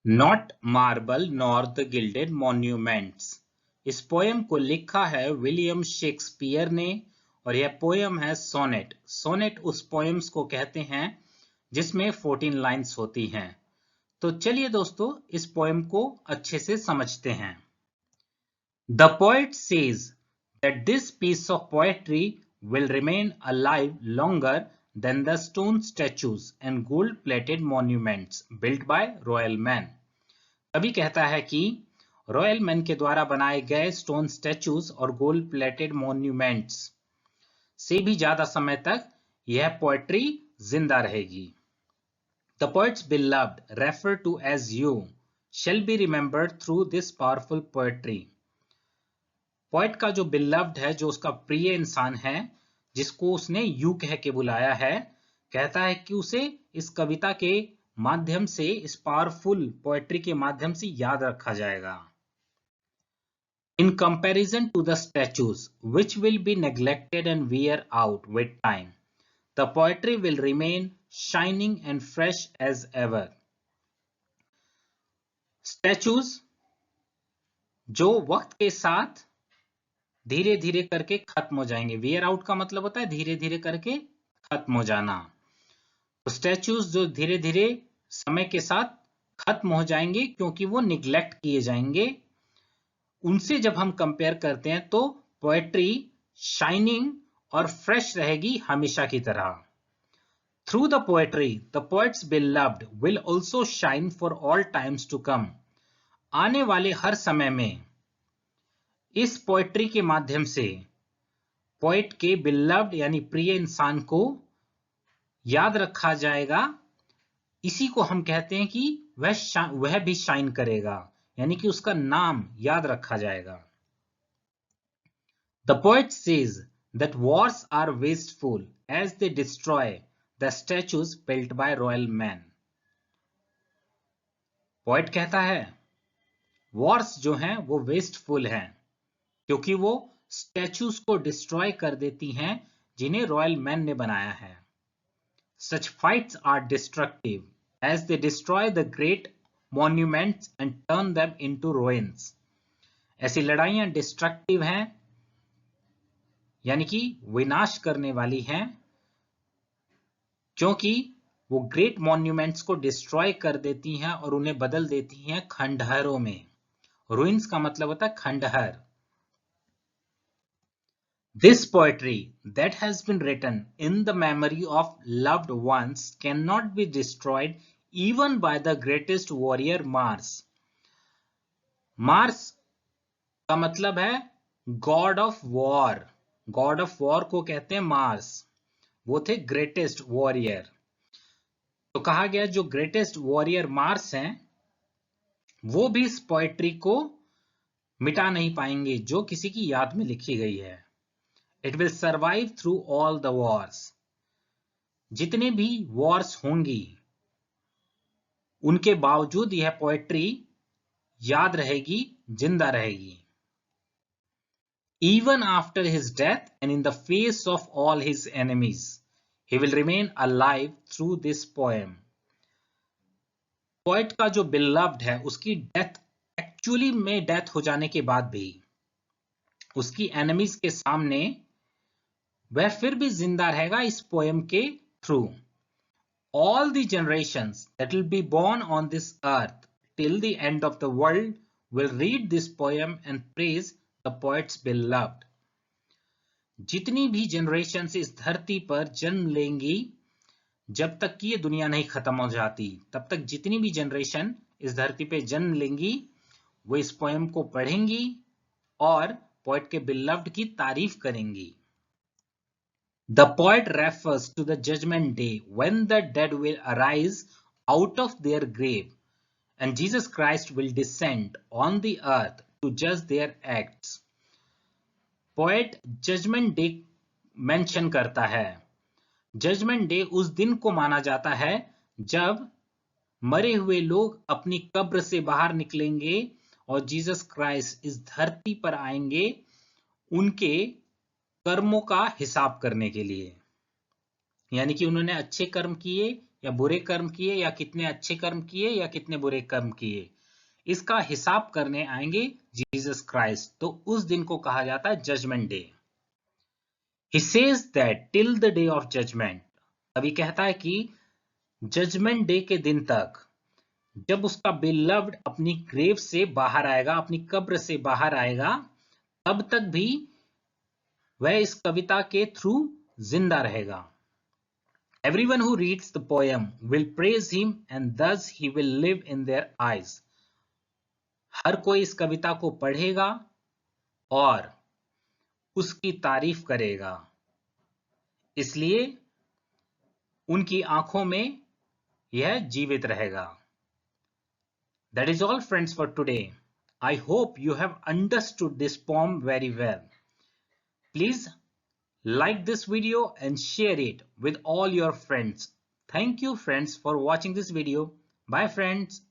Not marble nor the gilded monuments. इस poem को लिखा है विलियम शेक्सपियर ने और यह पोयम है सोनेट। सोनेट उस पोयम्स को कहते हैं जिसमें 14 लाइन्स होती हैं। तो चलिए दोस्तों इस पोयम को अच्छे से समझते हैं। The poet says that this piece of poetry will remain alive longer than the stone statues and gold-plated monuments built by royal men. कवि कहता है कि रॉयल मैन के द्वारा बनाए गए स्टोन स्टैचूज और गोल्ड प्लेटेड मॉन्यूमेंट्स से भी ज्यादा समय तक यह पोएट्री जिंदा रहेगी। The poet's beloved, referred to as you, shall be remembered through this powerful poetry. Poet का जो बिलव्ड है, जो उसका प्रिय इंसान है, जिसको उसने यू कह के बुलाया है, कहता है कि उसे इस कविता के माध्यम से, इस पावरफुल पोएट्री के माध्यम से याद रखा जाएगा। In comparison to the statues, which will be neglected and wear out with time, the poetry will remain shining and fresh as ever. Statues जो वक्त के साथ धीरे धीरे करके खत्म हो जाएंगे। वेयर आउट का मतलब होता है धीरे धीरे करके खत्म हो जाना। तो स्टैचूज जो धीरे धीरे समय के साथ खत्म हो जाएंगे क्योंकि वो निग्लेक्ट किए जाएंगे, उनसे जब हम कंपेयर करते हैं तो पोएट्री शाइनिंग और फ्रेश रहेगी हमेशा की तरह। Through the poetry the poet's beloved will also shine for all times to come. आने वाले हर समय में इस पोएट्री के माध्यम से पोएट के बिलव्ड यानी प्रिय इंसान को याद रखा जाएगा। इसी को हम कहते हैं कि वह भी शाइन करेगा, यानी कि उसका नाम याद रखा जाएगा। The poet says that wars are wasteful as they destroy the statues built by royal men. Poet कहता है वॉर्स जो हैं वो वेस्टफुल हैं क्योंकि वो स्टैचूज को डिस्ट्रॉय कर देती हैं जिन्हें रॉयल मैन ने बनाया है। Such fights are destructive as they destroy the great monuments and turn them into ruins. ऐसी लड़ाइयां डिस्ट्रक्टिव हैं यानी कि विनाश करने वाली हैं क्योंकि वो ग्रेट मॉन्यूमेंट्स को डिस्ट्रॉय कर देती हैं और उन्हें बदल देती हैं खंडहरों में। रुइंस का मतलब होता है खंडहर। This poetry that has been written in the memory of loved ones cannot be destroyed even by the greatest warrior Mars. Mars का मतलब है God of war. God of war को कहते हैं मार्स। वो थे ग्रेटेस्ट वॉरियर। तो कहा गया जो ग्रेटेस्ट वॉरियर मार्स हैं वो भी इस पोएट्री को मिटा नहीं पाएंगे जो किसी की याद में लिखी गई है। It will survive through all the wars. जितने भी वॉर्स होंगी उनके बावजूद यह पोएट्री याद रहेगी, जिंदा रहेगी। Even after his death and in the face of all his enemies, he will remain alive through this poem. Poet का जो बिलव्ड है उसकी डेथ एक्चुअली में डेथ हो जाने के बाद भी उसकी एनिमीज के सामने वह फिर भी जिंदा रहेगा इस पोएम के through. All the generations that will be born on this earth till the end of the world will read this poem and praise the poet's beloved. जितनी भी जनरेशंस इस धरती पर जन्म लेंगी, जब तक कि ये दुनिया नहीं खत्म हो जाती, तब तक जितनी भी जनरेशन इस धरती पे जन्म लेंगी वो इस पोएम को पढ़ेंगी और पोएट के बिलव्ड की तारीफ करेंगी। The poet refers to the judgment day when the dead will arise out of their grave and Jesus Christ will descend on the earth to judge their acts. Poet judgment day mention करता है। Judgement day उस दिन को माना जाता है जब मरे हुए लोग अपनी कब्र से बाहर निकलेंगे और जीसस क्राइस्ट इस धरती पर आएंगे उनके कर्मों का हिसाब करने के लिए, यानी कि उन्होंने अच्छे कर्म किए या बुरे कर्म किए, या कितने अच्छे कर्म किए या कितने बुरे कर्म किए, इसका हिसाब करने आएंगे जीसस क्राइस्ट। तो उस दिन को कहा जाता है judgement day. He says that till the day of judgment, अभी कहता है कि जजमेंट डे के दिन तक, जब उसका बिलव्ड अपनी ग्रेव से बाहर आएगा, अपनी कब्र से बाहर आएगा, तब तक भी वह इस कविता के थ्रू जिंदा रहेगा। Everyone who reads the poem will praise him and thus he will live in their eyes. हर कोई इस कविता को पढ़ेगा और उसकी तारीफ करेगा, इसलिए उनकी आंखों में यह जीवित रहेगा। That is all, friends, for today. I hope you have understood this poem very well. Please like this video and share it with all your friends. Thank you, friends, for watching this video. Bye, friends.